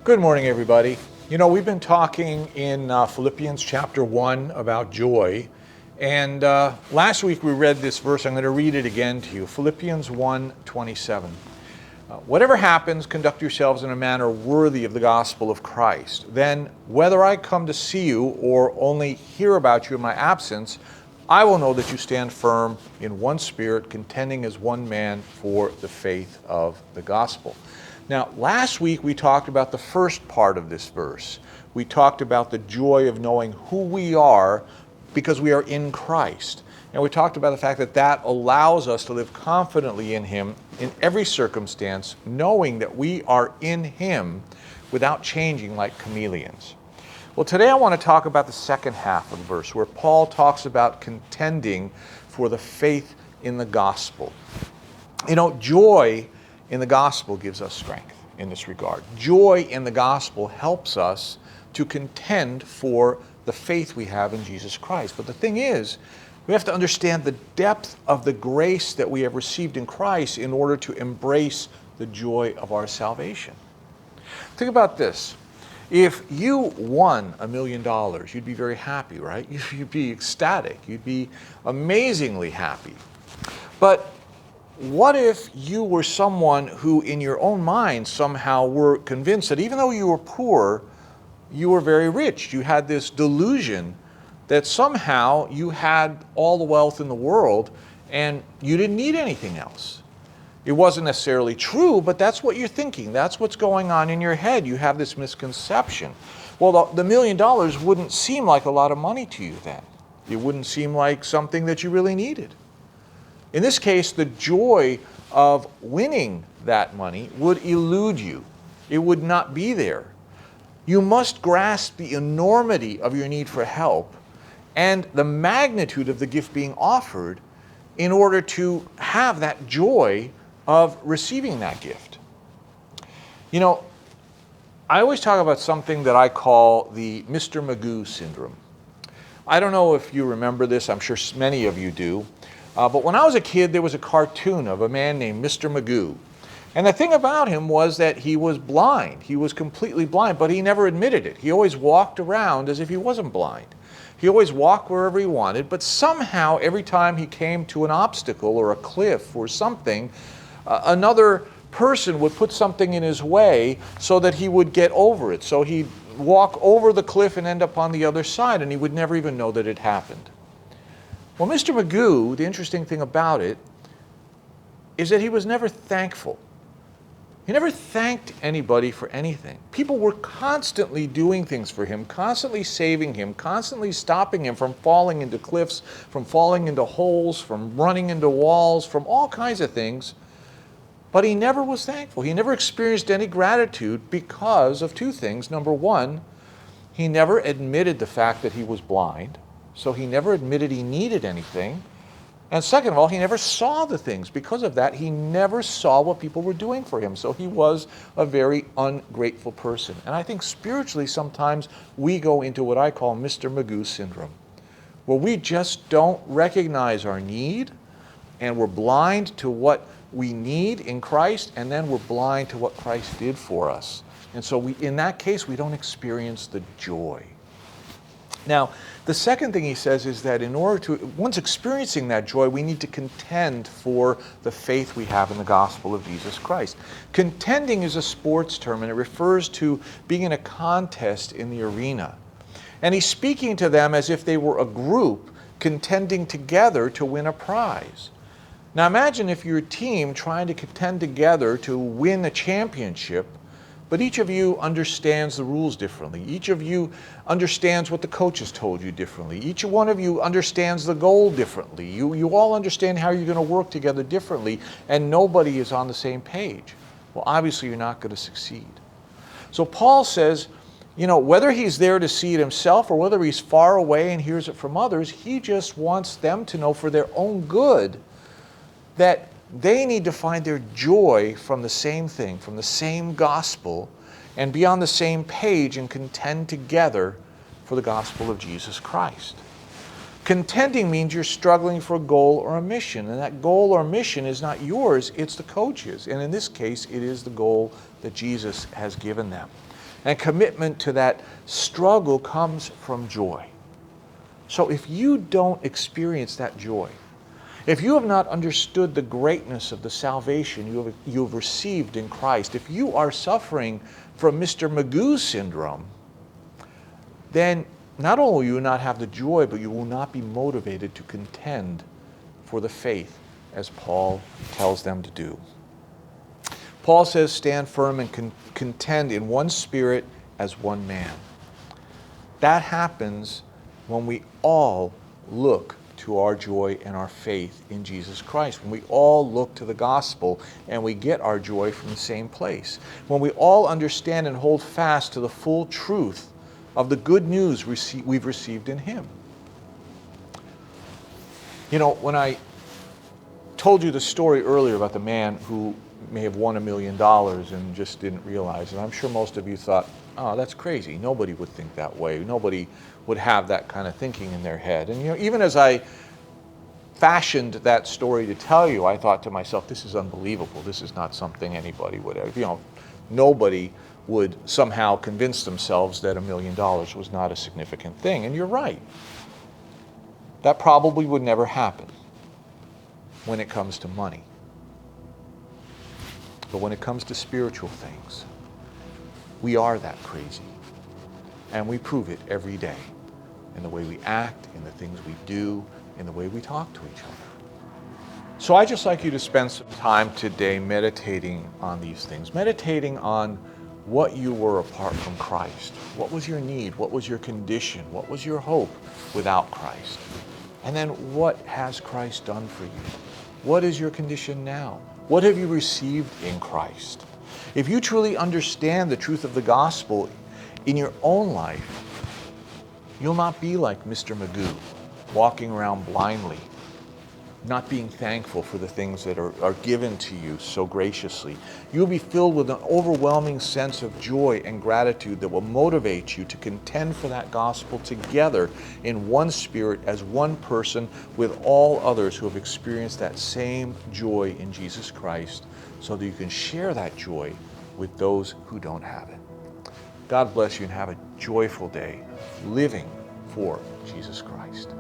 Good morning, everybody. You know, we've been talking in Philippians chapter 1 about joy. And last week we read this verse. I'm going to read it again to you. Philippians 1:27. Whatever happens, conduct yourselves in a manner worthy of the gospel of Christ. Then, whether I come to see you or only hear about you in my absence, I will know that you stand firm in one spirit, contending as one man for the faith of the gospel. Now, last week we talked about the first part of this verse. We talked about the joy of knowing who we are because we are in Christ. And we talked about the fact that that allows us to live confidently in Him in every circumstance, knowing that we are in Him without changing like chameleons. Well, today I want to talk about the second half of the verse where Paul talks about contending for the faith in the gospel. You know, joy in the gospel gives us strength in this regard. Joy in the gospel helps us to contend for the faith we have in Jesus Christ. But the thing is, we have to understand the depth of the grace that we have received in Christ in order to embrace the joy of our salvation. Think about this. If you won $1 million, you'd be very happy, right? You'd be ecstatic. You'd be amazingly happy. But what if you were someone who in your own mind somehow were convinced that even though you were poor, you were very rich? You had this delusion that somehow you had all the wealth in the world and you didn't need anything else. It wasn't necessarily true, but that's what you're thinking. That's what's going on in your head. You have this misconception. Well, the $1 million wouldn't seem like a lot of money to you then. It wouldn't seem like something that you really needed. In this case, the joy of winning that money would elude you. It would not be there. You must grasp the enormity of your need for help and the magnitude of the gift being offered in order to have that joy of receiving that gift. You know, I always talk about something that I call the Mr. Magoo syndrome. I don't know if you remember this. I'm sure many of you do. But when I was a kid, there was a cartoon of a man named Mr. Magoo. And the thing about him was that he was blind. He was completely blind, but he never admitted it. He always walked around as if he wasn't blind. He always walked wherever he wanted, but somehow every time he came to an obstacle or a cliff or something, another person would put something in his way so that he would get over it. So he'd walk over the cliff and end up on the other side, and he would never even know that it happened. Well, Mr. Magoo, the interesting thing about it is that he was never thankful. He never thanked anybody for anything. People were constantly doing things for him, constantly saving him, constantly stopping him from falling into cliffs, from falling into holes, from running into walls, from all kinds of things. But he never was thankful. He never experienced any gratitude because of two things. Number one, he never admitted the fact that he was blind. So he never admitted he needed anything. And second of all, he never saw the things. Because of that, he never saw what people were doing for him. So he was a very ungrateful person. And I think spiritually sometimes we go into what I call Mr. Magoo syndrome, where we just don't recognize our need, and we're blind to what we need in Christ, and then we're blind to what Christ did for us. And so in that case, we don't experience the joy. Now, the second thing he says is that in order to, once experiencing that joy, we need to contend for the faith we have in the gospel of Jesus Christ. Contending is a sports term, and it refers to being in a contest in the arena. And he's speaking to them as if they were a group contending together to win a prize. Now imagine if you're a team trying to contend together to win a championship, but each of you understands the rules differently. Each of you understands what the coach has told you differently. Each one of you understands the goal differently. You all understand how you're going to work together differently, and nobody is on the same page. Well, obviously you're not going to succeed. So Paul says, you know, whether he's there to see it himself or whether he's far away and hears it from others, he just wants them to know for their own good that they need to find their joy from the same thing, from the same gospel, and be on the same page and contend together for the gospel of Jesus Christ. Contending means you're struggling for a goal or a mission, and that goal or mission is not yours, it's the coach's. And in this case, it is the goal that Jesus has given them. And commitment to that struggle comes from joy. So if you don't experience that joy, if you have not understood the greatness of the salvation you have received in Christ, if you are suffering from Mr. Magoo syndrome, then not only will you not have the joy, but you will not be motivated to contend for the faith as Paul tells them to do. Paul says, stand firm and contend in one spirit as one man. That happens when we all look to our joy and our faith in Jesus Christ. When we all look to the gospel and we get our joy from the same place. When we all understand and hold fast to the full truth of the good news we've received in Him. You know, when I told you the story earlier about the man who may have won $1 million and just didn't realize it, I'm sure most of you thought, oh, that's crazy. Nobody would think that way. Nobody would have that kind of thinking in their head. And you know, even as I fashioned that story to tell you, I thought to myself, this is unbelievable. This is not something anybody would have. You know, nobody would somehow convince themselves that $1 million was not a significant thing. And you're right. That probably would never happen when it comes to money. But when it comes to spiritual things, we are that crazy. And we prove it every day in the way we act, in the things we do, in the way we talk to each other. So I'd just like you to spend some time today meditating on these things, meditating on what you were apart from Christ. What was your need? What was your condition? What was your hope without Christ? And then what has Christ done for you? What is your condition now? What have you received in Christ? If you truly understand the truth of the gospel in your own life, you'll not be like Mr. Magoo, walking around blindly, not being thankful for the things that are given to you so graciously. You'll be filled with an overwhelming sense of joy and gratitude that will motivate you to contend for that gospel together in one spirit as one person with all others who have experienced that same joy in Jesus Christ, so that you can share that joy with those who don't have it. God bless you and have a joyful day living for Jesus Christ.